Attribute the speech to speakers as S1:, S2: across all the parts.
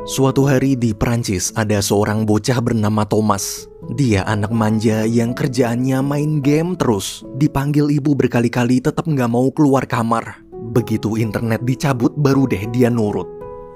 S1: Suatu hari di Prancis ada seorang bocah bernama Thomas. Dia anak manja yang kerjaannya main game terus. Dipanggil ibu berkali-kali tetap nggak mau keluar kamar. Begitu internet dicabut baru deh dia nurut.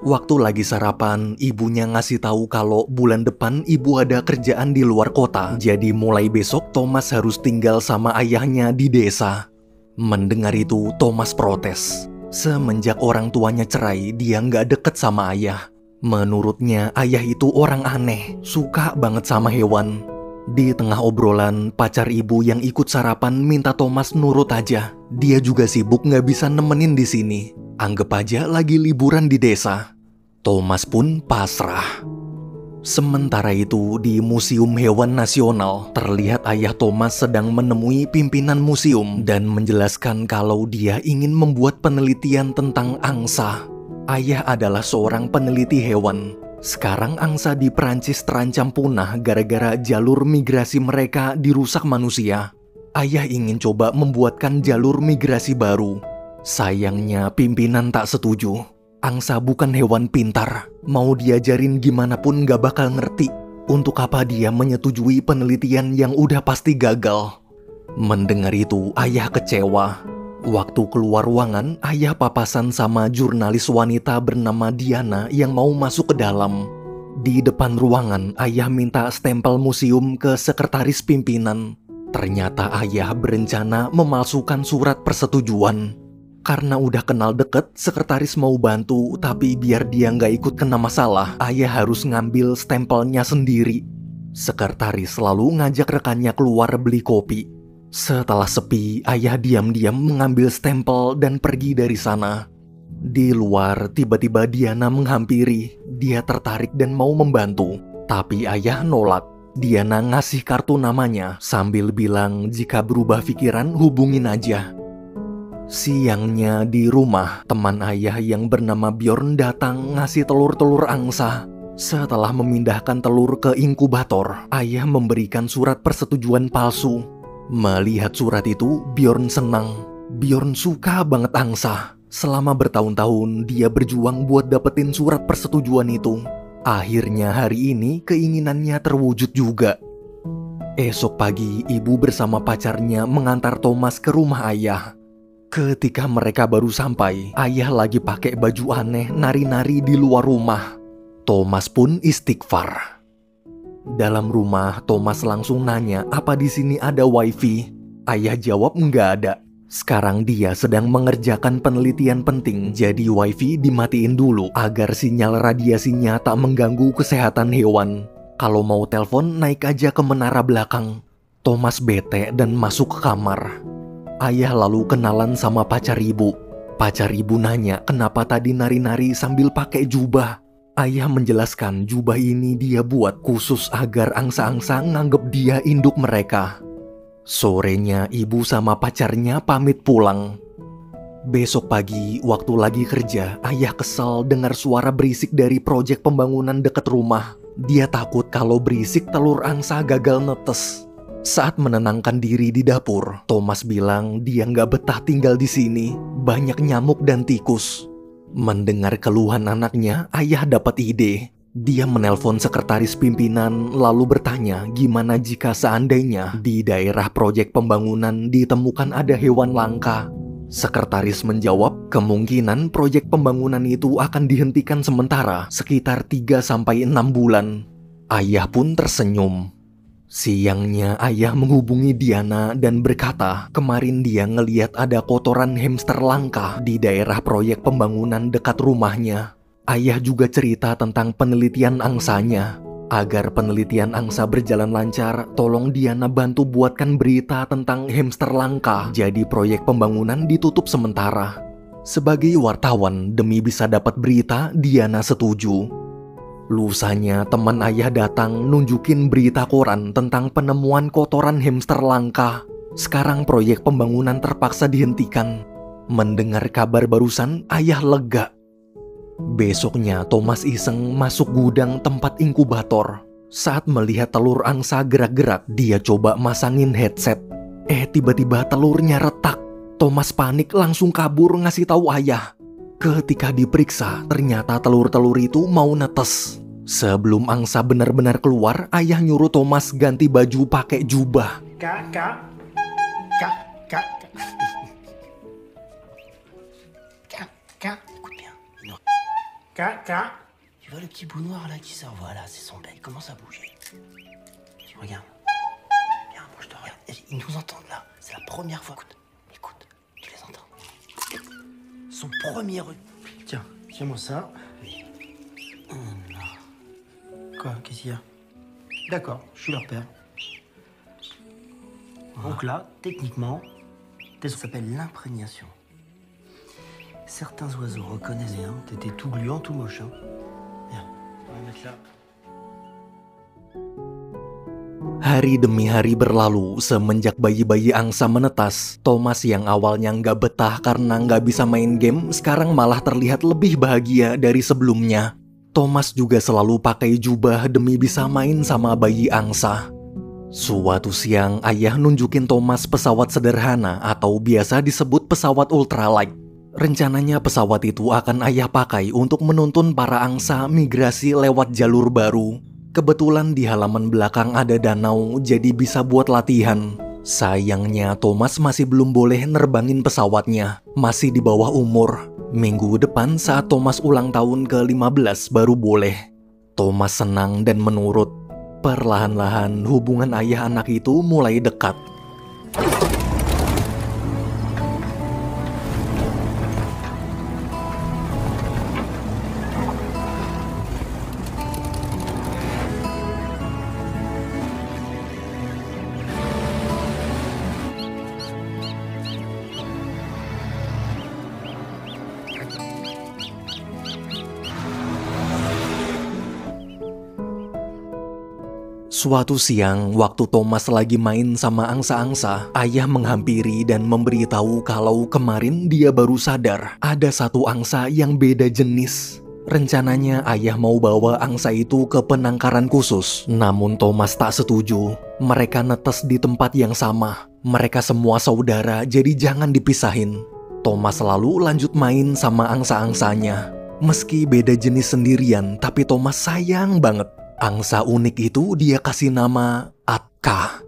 S1: Waktu lagi sarapan, ibunya ngasih tahu kalau bulan depan ibu ada kerjaan di luar kota. Jadi mulai besok Thomas harus tinggal sama ayahnya di desa. Mendengar itu Thomas protes. Semenjak orang tuanya cerai, dia nggak deket sama ayah. Menurutnya ayah itu orang aneh, suka banget sama hewan. Di tengah obrolan, pacar ibu yang ikut sarapan minta Thomas nurut aja. Dia juga sibuk nggak bisa nemenin di sini. Anggap aja lagi liburan di desa. Thomas pun pasrah. Sementara itu, di Museum Hewan Nasional, terlihat ayah Thomas sedang menemui pimpinan museum dan menjelaskan kalau dia ingin membuat penelitian tentang angsa. Ayah adalah seorang peneliti hewan. Sekarang angsa di Prancis terancam punah gara-gara jalur migrasi mereka dirusak manusia. Ayah ingin coba membuatkan jalur migrasi baru. Sayangnya pimpinan tak setuju. Angsa bukan hewan pintar. Mau diajarin gimana pun gak bakal ngerti. Untuk apa dia menyetujui penelitian yang udah pasti gagal? Mendengar itu ayah kecewa. Waktu keluar ruangan, ayah papasan sama jurnalis wanita bernama Diana yang mau masuk ke dalam. Di depan ruangan, ayah minta stempel museum ke sekretaris pimpinan. Ternyata ayah berencana memalsukan surat persetujuan. Karena udah kenal deket, sekretaris mau bantu, tapi biar dia nggak ikut kena masalah, ayah harus ngambil stempelnya sendiri. Sekretaris lalu ngajak rekannya keluar beli kopi. Setelah sepi, ayah diam-diam mengambil stempel dan pergi dari sana. Di luar, tiba-tiba Diana menghampiri. Dia tertarik dan mau membantu. Tapi ayah nolak. Diana ngasih kartu namanya sambil bilang jika berubah pikiran hubungin aja. Siangnya di rumah, teman ayah yang bernama Bjorn datang ngasih telur-telur angsa. Setelah memindahkan telur ke inkubator, ayah memberikan surat persetujuan palsu. Melihat surat itu, Bjorn senang. Bjorn suka banget angsa. Selama bertahun-tahun, dia berjuang buat dapetin surat persetujuan itu. Akhirnya hari ini keinginannya terwujud juga. Esok pagi, ibu bersama pacarnya mengantar Thomas ke rumah ayah. Ketika mereka baru sampai, ayah lagi pakai baju aneh nari-nari di luar rumah. Thomas pun istighfar. Dalam rumah, Thomas langsung nanya apa di sini ada wifi. Ayah jawab nggak ada. Sekarang dia sedang mengerjakan penelitian penting, jadi wifi dimatiin dulu agar sinyal radiasinya tak mengganggu kesehatan hewan. Kalau mau telepon, naik aja ke menara belakang. Thomas bete dan masuk ke kamar. Ayah lalu kenalan sama pacar ibu. Pacar ibu nanya kenapa tadi nari-nari sambil pakai jubah. Ayah menjelaskan jubah ini dia buat khusus agar angsa-angsa nganggep dia induk mereka. Sorenya ibu sama pacarnya pamit pulang. Besok pagi waktu lagi kerja, ayah kesel dengar suara berisik dari proyek pembangunan dekat rumah. Dia takut kalau berisik telur angsa gagal netes. Saat menenangkan diri di dapur, Thomas bilang dia nggak betah tinggal di sini. Banyak nyamuk dan tikus. Mendengar keluhan anaknya, ayah dapat ide. Dia menelpon sekretaris pimpinan lalu bertanya gimana jika seandainya di daerah proyek pembangunan ditemukan ada hewan langka. Sekretaris menjawab kemungkinan proyek pembangunan itu akan dihentikan sementara sekitar 3-6 bulan. Ayah pun tersenyum. Siangnya ayah menghubungi Diana dan berkata kemarin dia ngeliat ada kotoran hamster langka di daerah proyek pembangunan dekat rumahnya. Ayah juga cerita tentang penelitian angsanya. Agar penelitian angsa berjalan lancar, tolong Diana bantu buatkan berita tentang hamster langka. Jadi proyek pembangunan ditutup sementara. Sebagai wartawan, demi bisa dapat berita, Diana setuju. Lusanya teman ayah datang nunjukin berita koran tentang penemuan kotoran hamster langka. Sekarang proyek pembangunan terpaksa dihentikan. Mendengar kabar barusan, ayah lega. Besoknya Thomas iseng masuk gudang tempat inkubator. Saat melihat telur angsa gerak-gerak, dia coba masangin headset. Tiba-tiba telurnya retak. Thomas panik langsung kabur ngasih tahu ayah. Ketika diperiksa, ternyata telur-telur itu mau netes. Sebelum angsa benar-benar keluar, ayah nyuruh Thomas ganti baju pakai jubah.
S2: Kak. Kak, écoute bien. Non. Kak. Tu vois le petit bout noir là qui sort, voilà, c'est son bec. Commence à bouger. Regarde. Viens, bouge-toi, regarde. Ils nous entendent là. C'est la première fois. Écoute, tu les entends. Son premier œil. Tiens-moi ça. Oui. Quoi, qu'est-ce qu'il y a? D'accord, je suis leur père. Donc là, techniquement, ça s'appelle l'imprégnation. Certains oiseaux reconnaissent, hein. T'étais tout gluant, tout moche, hein. Viens, on va mettre là.
S1: Hari demi hari berlalu semenjak bayi-bayi angsa menetas. Thomas yang awalnya nggak betah karena nggak bisa main game, sekarang malah terlihat lebih bahagia dari sebelumnya. Thomas juga selalu pakai jubah demi bisa main sama bayi angsa. Suatu siang, ayah nunjukin Thomas pesawat sederhana atau biasa disebut pesawat ultralight. Rencananya pesawat itu akan ayah pakai untuk menuntun para angsa migrasi lewat jalur baru. Kebetulan di halaman belakang ada danau, jadi bisa buat latihan. Sayangnya Thomas masih belum boleh nerbangin pesawatnya, masih di bawah umur. Minggu depan saat Thomas ulang tahun ke-15 baru boleh. Thomas senang dan menurut. Perlahan-lahan hubungan ayah anak itu mulai dekat. Suatu siang, waktu Thomas lagi main sama angsa-angsa, ayah menghampiri dan memberitahu kalau kemarin dia baru sadar ada satu angsa yang beda jenis. Rencananya ayah mau bawa angsa itu ke penangkaran khusus, namun Thomas tak setuju. Mereka netes di tempat yang sama. Mereka semua saudara, jadi jangan dipisahin. Thomas lalu lanjut main sama angsa-angsanya. Meski beda jenis sendirian, tapi Thomas sayang banget. Angsa unik itu dia kasih nama Atka.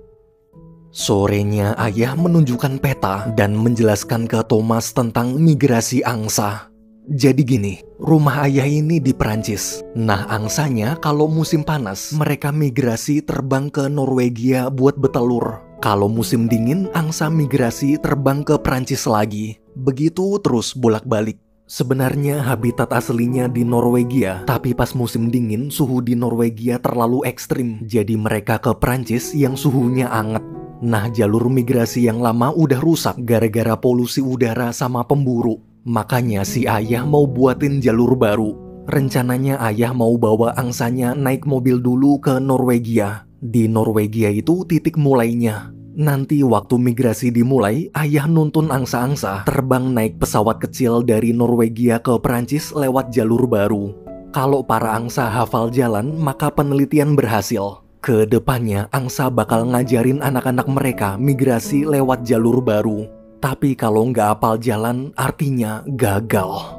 S1: Sorenya ayah menunjukkan peta dan menjelaskan ke Thomas tentang migrasi angsa. Jadi gini, rumah ayah ini di Perancis. Nah angsanya kalau musim panas mereka migrasi terbang ke Norwegia buat bertelur. Kalau musim dingin angsa migrasi terbang ke Perancis lagi. Begitu terus bolak-balik. Sebenarnya habitat aslinya di Norwegia, tapi pas musim dingin suhu di Norwegia terlalu ekstrim. Jadi mereka ke Prancis yang suhunya anget. Nah jalur migrasi yang lama udah rusak gara-gara polusi udara sama pemburu. Makanya si ayah mau buatin jalur baru. Rencananya ayah mau bawa angsanya naik mobil dulu ke Norwegia. Di Norwegia itu titik mulainya. Nanti waktu migrasi dimulai, ayah nuntun angsa-angsa terbang naik pesawat kecil dari Norwegia ke Perancis lewat jalur baru. Kalau para angsa hafal jalan, maka penelitian berhasil. Kedepannya, angsa bakal ngajarin anak-anak mereka migrasi lewat jalur baru. Tapi kalau nggak hafal jalan, artinya gagal.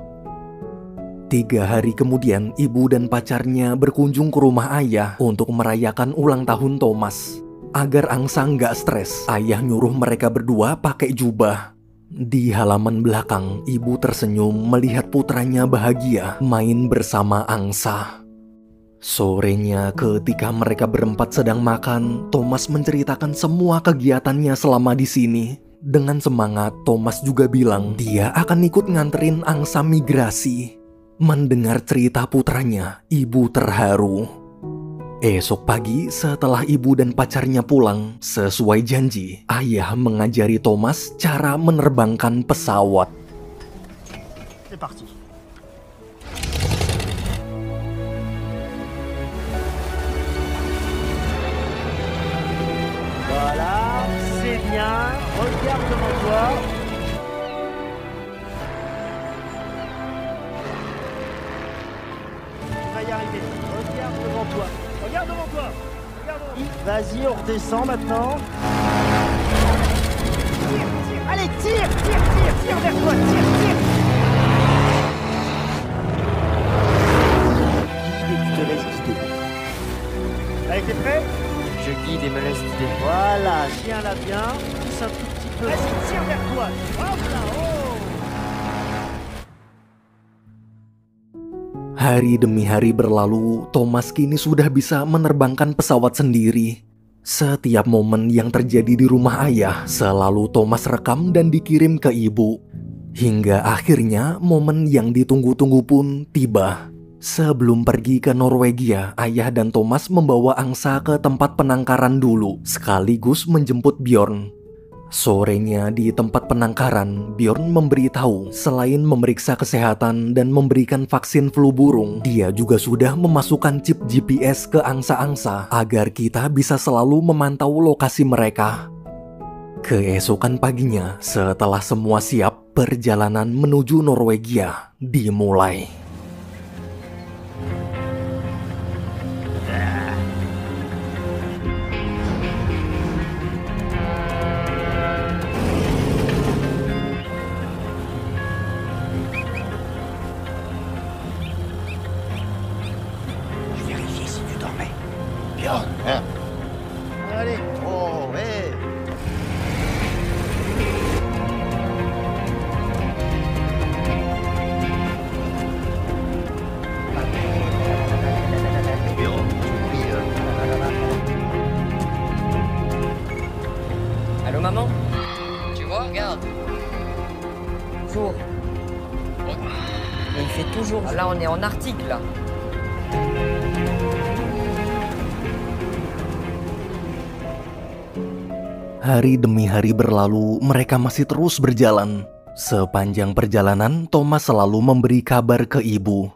S1: 3 hari kemudian, ibu dan pacarnya berkunjung ke rumah ayah untuk merayakan ulang tahun Thomas. Agar angsa nggak stres, ayah nyuruh mereka berdua pakai jubah. Di halaman belakang, ibu tersenyum melihat putranya bahagia main bersama angsa. Sorenya ketika mereka berempat sedang makan, Thomas menceritakan semua kegiatannya selama di sini. Dengan semangat, Thomas juga bilang dia akan ikut nganterin angsa migrasi. Mendengar cerita putranya, ibu terharu. Esok pagi setelah ibu dan pacarnya pulang, sesuai janji, ayah mengajari Thomas cara menerbangkan pesawat.
S2: C'est parti. Voilà, c'est bien. Regarde devant toi. Tu vas y arriver. Regarde devant toi. Regarde devant toi. Vas-y, on redescend maintenant. Tire. Allez, tire vers toi, tire.
S3: idée, me laisse l'idée.
S2: Voilà, tiens-la bien, pousse un tout petit peu. Vas-y, tire vers toi. Hop là, oh.
S1: Hari demi hari berlalu, Thomas kini sudah bisa menerbangkan pesawat sendiri. Setiap momen yang terjadi di rumah ayah selalu Thomas rekam dan dikirim ke ibu. Hingga akhirnya momen yang ditunggu-tunggu pun tiba. Sebelum pergi ke Norwegia, ayah dan Thomas membawa angsa ke tempat penangkaran dulu, sekaligus menjemput Bjorn. Sorenya di tempat penangkaran, Bjorn memberitahu selain memeriksa kesehatan dan memberikan vaksin flu burung, dia juga sudah memasukkan chip GPS ke angsa-angsa agar kita bisa selalu memantau lokasi mereka. Keesokan paginya, setelah semua siap, perjalanan menuju Norwegia dimulai.
S2: Allez, oh, ouais.
S3: Allô, maman? Tu vois, regarde. Jour. Mais il fait toujours... Là, on est en Arctique, là.
S1: Hari demi hari berlalu, mereka masih terus berjalan. Sepanjang perjalanan, Thomas selalu memberi kabar ke ibu.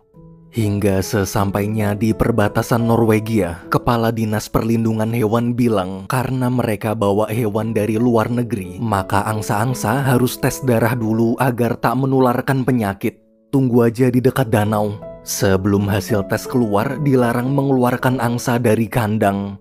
S1: Hingga sesampainya di perbatasan Norwegia, Kepala Dinas Perlindungan Hewan bilang karena mereka bawa hewan dari luar negeri, maka angsa-angsa harus tes darah dulu agar tak menularkan penyakit. Tunggu aja di dekat danau. Sebelum hasil tes keluar, dilarang mengeluarkan angsa dari kandang.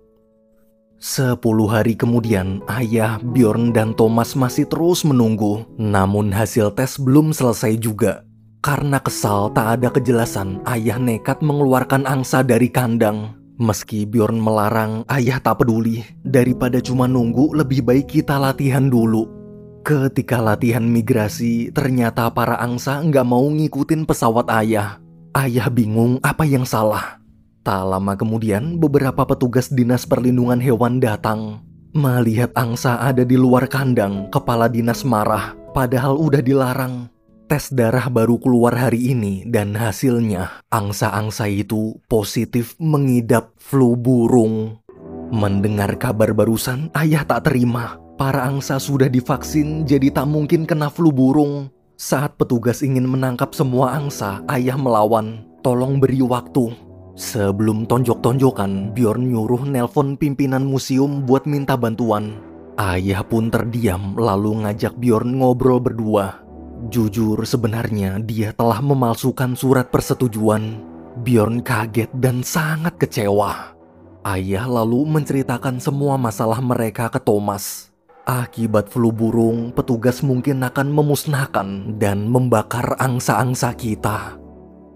S1: 10 hari kemudian, ayah, Bjorn, dan Thomas masih terus menunggu. Namun hasil tes belum selesai juga. Karena kesal tak ada kejelasan, ayah nekat mengeluarkan angsa dari kandang. Meski Bjorn melarang, ayah tak peduli. Daripada cuma nunggu, lebih baik kita latihan dulu. Ketika latihan migrasi, ternyata para angsa nggak mau ngikutin pesawat ayah. Ayah bingung apa yang salah. Tak lama kemudian, beberapa petugas Dinas Perlindungan Hewan datang. Melihat angsa ada di luar kandang, kepala dinas marah, padahal udah dilarang. Tes darah baru keluar hari ini dan hasilnya, angsa-angsa itu positif mengidap flu burung. Mendengar kabar barusan, ayah tak terima. Para angsa sudah divaksin, jadi tak mungkin kena flu burung. Saat petugas ingin menangkap semua angsa, ayah melawan. Tolong beri waktu. Sebelum tonjok-tonjokan, Bjorn nyuruh nelpon pimpinan museum buat minta bantuan. Ayah pun terdiam lalu ngajak Bjorn ngobrol berdua. Jujur sebenarnya dia telah memalsukan surat persetujuan. Bjorn kaget dan sangat kecewa. Ayah lalu menceritakan semua masalah mereka ke Thomas. Akibat flu burung, petugas mungkin akan memusnahkan dan membakar angsa-angsa kita.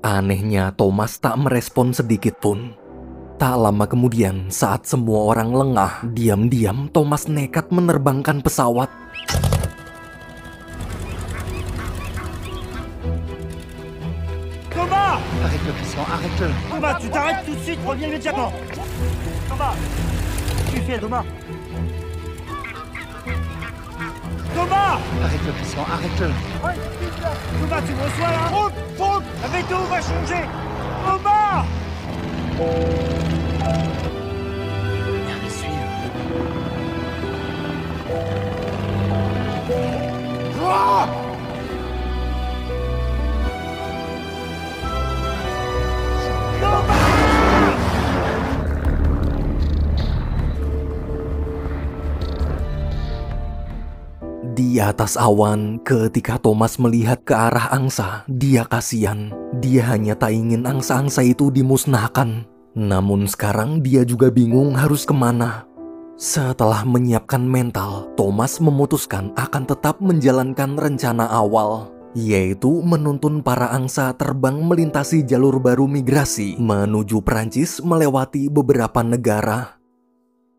S1: Anehnya Thomas tak merespon sedikit pun. Tak lama kemudian, saat semua orang lengah, diam-diam Thomas nekat menerbangkan pesawat.
S2: Thomas! Arrête-le, Christian, arrête-le. Thomas, tu t'arrêtes tout de suite, reviens immédiatement. Thomas! Qu'est-ce que tu fais, Thomas? Thomas! Arrête-le, Christian, arrête-le. Ouais, Thomas, tu me reçois là? Faute! Faute! La météo va changer! Thomas! Viens me suivre. Ah!
S1: Di atas awan, ketika Thomas melihat ke arah angsa, dia kasihan. Dia hanya tak ingin angsa-angsa itu dimusnahkan. Namun sekarang dia juga bingung harus kemana. Setelah menyiapkan mental, Thomas memutuskan akan tetap menjalankan rencana awal, yaitu menuntun para angsa terbang melintasi jalur baru migrasi menuju Prancis melewati beberapa negara.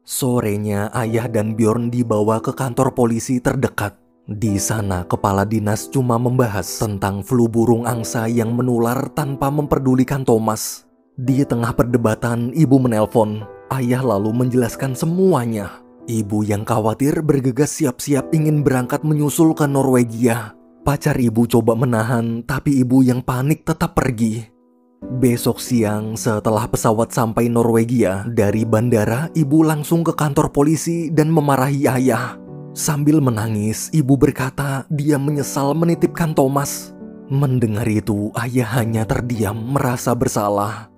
S1: Sorenya ayah dan Bjorn dibawa ke kantor polisi terdekat. Di sana kepala dinas cuma membahas tentang flu burung angsa yang menular tanpa memperdulikan Thomas. Di tengah perdebatan ibu menelpon. Ayah lalu menjelaskan semuanya. Ibu yang khawatir bergegas siap-siap ingin berangkat menyusul ke Norwegia. Pacar ibu coba menahan, tapi ibu yang panik tetap pergi. Besok siang setelah pesawat sampai Norwegia, dari bandara ibu langsung ke kantor polisi dan memarahi ayah. Sambil menangis, ibu berkata dia menyesal menitipkan Thomas. Mendengar itu, ayah hanya terdiam merasa bersalah.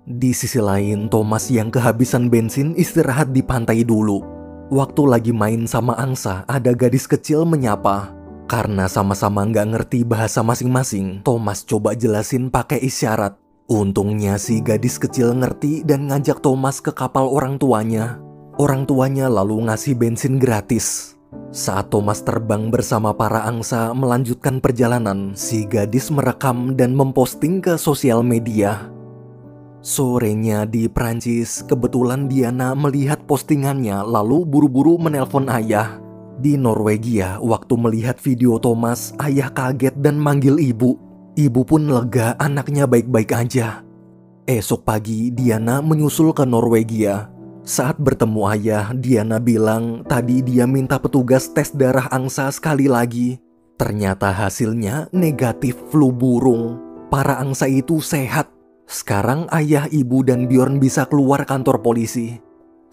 S1: Di sisi lain, Thomas yang kehabisan bensin istirahat di pantai dulu. Waktu lagi main sama angsa, ada gadis kecil menyapa. Karena sama-sama nggak ngerti bahasa masing-masing, Thomas coba jelasin pakai isyarat. Untungnya si gadis kecil ngerti dan ngajak Thomas ke kapal orang tuanya. Orang tuanya lalu ngasih bensin gratis. Saat Thomas terbang bersama para angsa melanjutkan perjalanan, si gadis merekam dan memposting ke sosial media. Sorenya di Prancis, kebetulan Diana melihat postingannya lalu buru-buru menelpon ayah. Di Norwegia, waktu melihat video Thomas, ayah kaget dan manggil ibu. Ibu pun lega anaknya baik-baik aja. Esok pagi, Diana menyusul ke Norwegia. Saat bertemu ayah, Diana bilang tadi dia minta petugas tes darah angsa sekali lagi. Ternyata hasilnya negatif flu burung. Para angsa itu sehat. Sekarang ayah, ibu, dan Bjorn bisa keluar kantor polisi.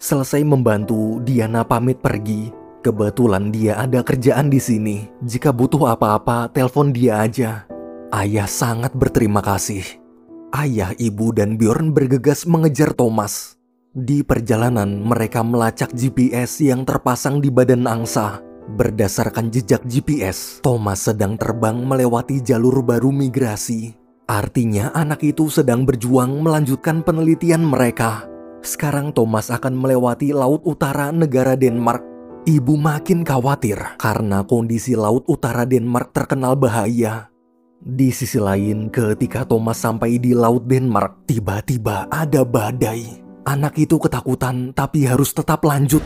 S1: Selesai membantu, Diana pamit pergi. Kebetulan dia ada kerjaan di sini. Jika butuh apa-apa, telepon dia aja. Ayah sangat berterima kasih. Ayah, ibu, dan Bjorn bergegas mengejar Thomas. Di perjalanan, mereka melacak GPS yang terpasang di badan angsa. Berdasarkan jejak GPS, Thomas sedang terbang melewati jalur baru migrasi. Artinya anak itu sedang berjuang melanjutkan penelitian mereka. Sekarang Thomas akan melewati laut utara negara Denmark. Ibu makin khawatir karena kondisi laut utara Denmark terkenal bahaya. Di sisi lain, ketika Thomas sampai di laut Denmark, tiba-tiba ada badai. Anak itu ketakutan tapi harus tetap lanjut.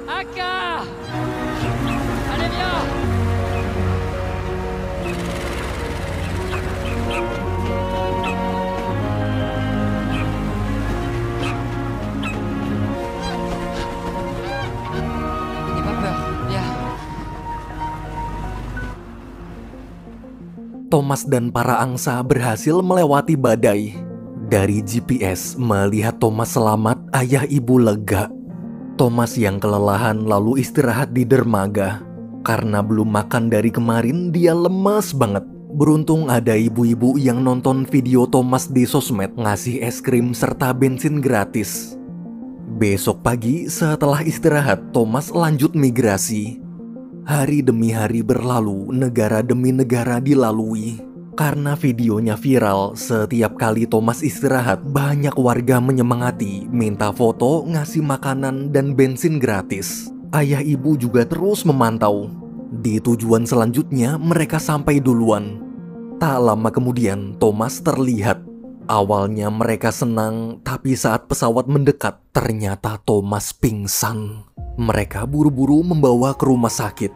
S3: Aka! Allez, viens! N'aie pas peur, viens.
S1: Thomas dan para angsa berhasil melewati badai. Dari GPS melihat Thomas selamat, ayah ibu lega. Thomas yang kelelahan lalu istirahat di dermaga. Karena belum makan dari kemarin, dia lemas banget. Beruntung ada ibu-ibu yang nonton video Thomas di sosmed ngasih es krim serta bensin gratis. Besok pagi setelah istirahat, Thomas lanjut migrasi. Hari demi hari berlalu, negara demi negara dilalui. Karena videonya viral, setiap kali Thomas istirahat, banyak warga menyemangati, minta foto, ngasih makanan, dan bensin gratis. Ayah ibu juga terus memantau. Di tujuan selanjutnya mereka sampai duluan. Tak lama kemudian Thomas terlihat. Awalnya mereka senang, tapi saat pesawat mendekat ternyata Thomas pingsan. Mereka buru-buru membawa ke rumah sakit.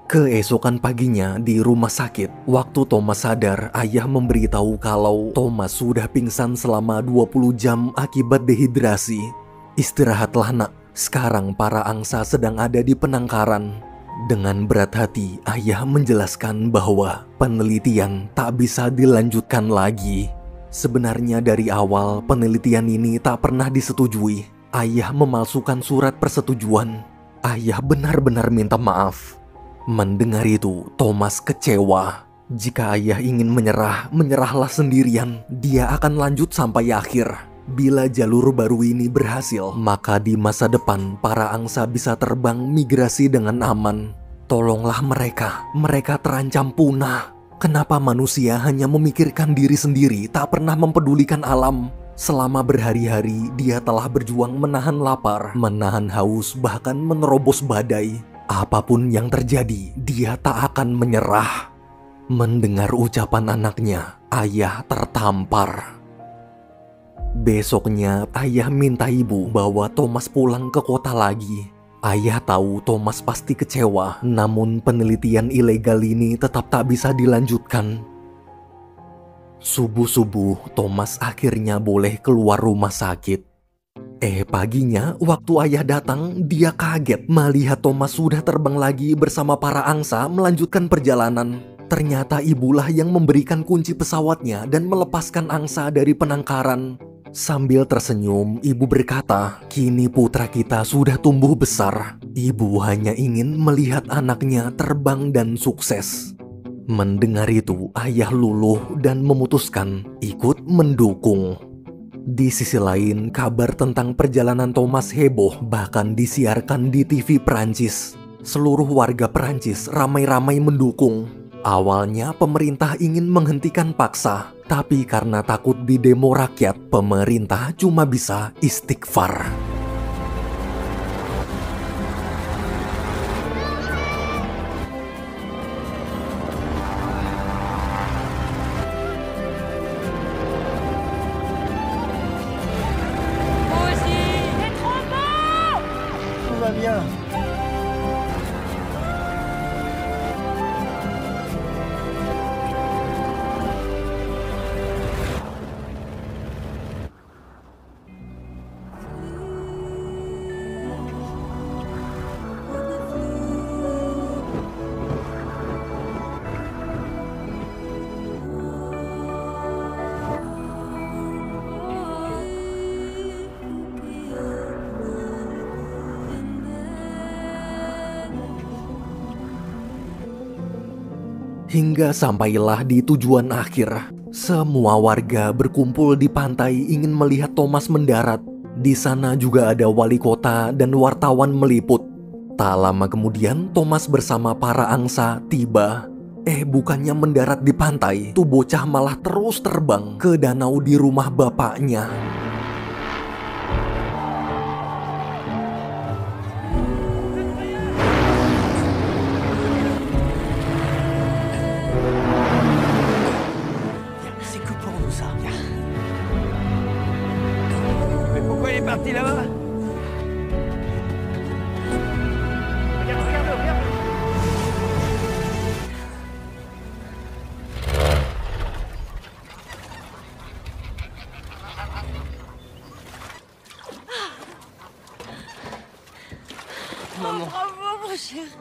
S1: Keesokan paginya di rumah sakit, waktu Thomas sadar, ayah memberitahu kalau Thomas sudah pingsan selama 20 jam akibat dehidrasi. Istirahatlah nak, sekarang para angsa sedang ada di penangkaran. Dengan berat hati, ayah menjelaskan bahwa penelitian tak bisa dilanjutkan lagi. Sebenarnya dari awal penelitian ini tak pernah disetujui. Ayah memalsukan surat persetujuan. Ayah benar-benar minta maaf. Mendengar itu, Thomas kecewa. Jika ayah ingin menyerah, menyerahlah sendirian. Dia akan lanjut sampai akhir. Bila jalur baru ini berhasil, maka di masa depan para angsa bisa terbang migrasi dengan aman. Tolonglah mereka, mereka terancam punah. Kenapa manusia hanya memikirkan diri sendiri, tak pernah mempedulikan alam? Selama berhari-hari, dia telah berjuang menahan lapar, menahan haus, bahkan menerobos badai. Apapun yang terjadi, dia tak akan menyerah. Mendengar ucapan anaknya, ayah tertampar. Besoknya, ayah minta ibu bawa Thomas pulang ke kota lagi. Ayah tahu Thomas pasti kecewa, namun penelitian ilegal ini tetap tak bisa dilanjutkan. Subuh-subuh, Thomas akhirnya boleh keluar rumah sakit. Paginya, waktu ayah datang, dia kaget melihat Thomas sudah terbang lagi bersama para angsa melanjutkan perjalanan. Ternyata ibulah yang memberikan kunci pesawatnya dan melepaskan angsa dari penangkaran. Sambil tersenyum, ibu berkata, "Kini putra kita sudah tumbuh besar. Ibu hanya ingin melihat anaknya terbang dan sukses." Mendengar itu, ayah luluh dan memutuskan ikut mendukung. Di sisi lain, kabar tentang perjalanan Thomas heboh, bahkan disiarkan di TV Perancis. Seluruh warga Perancis ramai-ramai mendukung. Awalnya pemerintah ingin menghentikan paksa, tapi karena takut didemo rakyat, pemerintah cuma bisa istighfar.
S3: Moi aussi. C'est trop beau.
S2: Tout va bien.
S1: Hingga sampailah di tujuan akhir. Semua warga berkumpul di pantai ingin melihat Thomas mendarat. Di sana juga ada wali kota dan wartawan meliput. Tak lama kemudian Thomas bersama para angsa tiba. Bukannya mendarat di pantai, tuh bocah malah terus terbang ke danau di rumah bapaknya.
S2: C'est que pour nous ça. Mais pourquoi il est parti là-bas? Regarde. Maman.
S3: Bravo, mon chéri.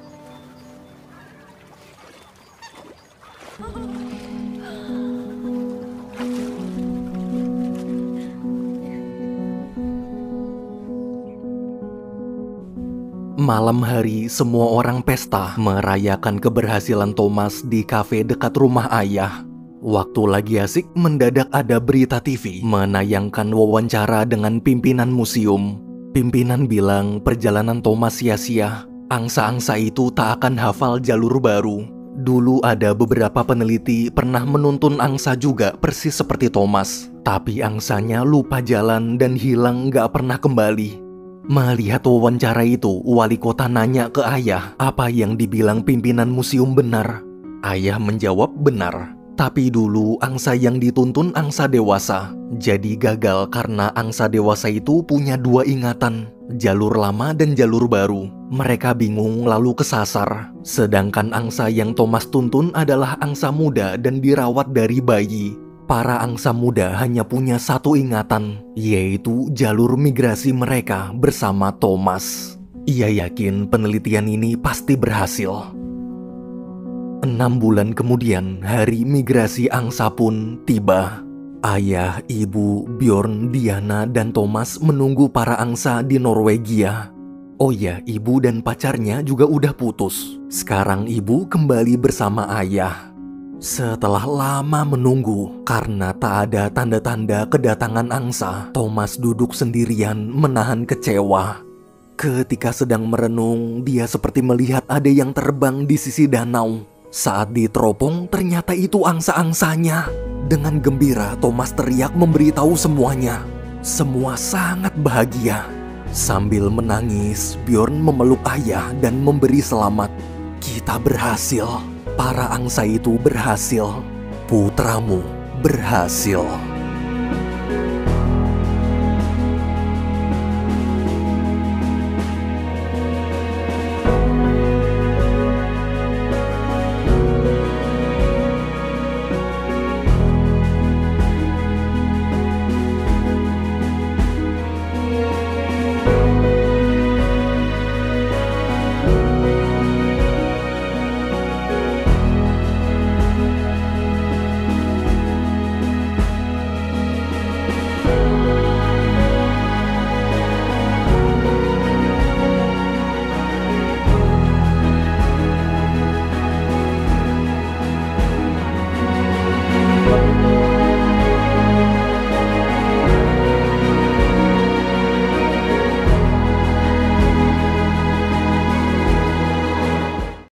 S1: Malam hari, semua orang pesta merayakan keberhasilan Thomas di kafe dekat rumah ayah. Waktu lagi asik, mendadak ada berita TV menayangkan wawancara dengan pimpinan museum. Pimpinan bilang perjalanan Thomas sia-sia. Angsa-angsa itu tak akan hafal jalur baru. Dulu ada beberapa peneliti pernah menuntun angsa juga persis seperti Thomas. Tapi angsanya lupa jalan dan hilang gak pernah kembali. Melihat wawancara itu, wali kota nanya ke ayah apa yang dibilang pimpinan museum benar. Ayah menjawab benar. Tapi dulu angsa yang dituntun angsa dewasa. Jadi gagal karena angsa dewasa itu punya 2 ingatan, jalur lama dan jalur baru. Mereka bingung lalu kesasar. Sedangkan angsa yang Thomas tuntun adalah angsa muda dan dirawat dari bayi. Para angsa muda hanya punya 1 ingatan, yaitu jalur migrasi mereka bersama Thomas. Ia yakin penelitian ini pasti berhasil. 6 bulan kemudian, hari migrasi angsa pun tiba. Ayah, ibu, Bjorn, Diana, dan Thomas menunggu para angsa di Norwegia. Oh ya, ibu dan pacarnya juga udah putus. Sekarang ibu kembali bersama ayah. Setelah lama menunggu, karena tak ada tanda-tanda kedatangan angsa, Thomas duduk sendirian menahan kecewa. Ketika sedang merenung, dia seperti melihat ada yang terbang di sisi danau. Saat diteropong, ternyata itu angsa-angsanya. Dengan gembira, Thomas teriak memberitahu semuanya. Semua sangat bahagia. Sambil menangis, Bjorn memeluk ayah dan memberi selamat. Kita berhasil. Para angsa itu berhasil. Putramu berhasil.